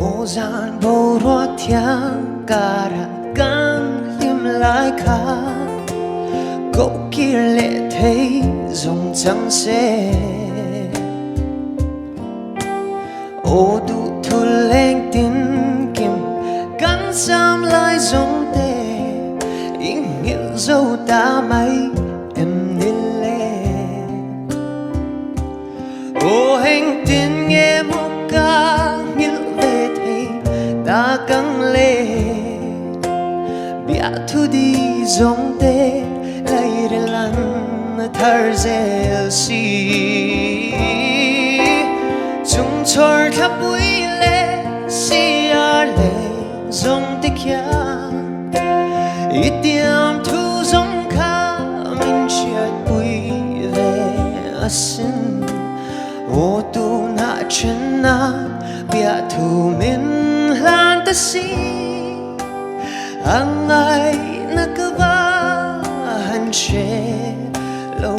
ô gian bầu rót thiang cả ra căng liêm lại khá cậu kia lệ thấy dòng trắng xe ô đủ thu lên tin kim cắn xăm lại dòng tê ý nghĩa dâu ta mấy em nên lên ô hành tin nghe một ca nghĩa về thấy ta căng lên bia thu đi dòng tê lấy để lăn thở dễ xì chúng tôi thắp bụi lệ xì à lệ dòng tê kia ít tiêm thu dòng khá mình hriatpui về xin ô tu na chân na bia thu mình lan ta xì ang ay nakaba hanche lâu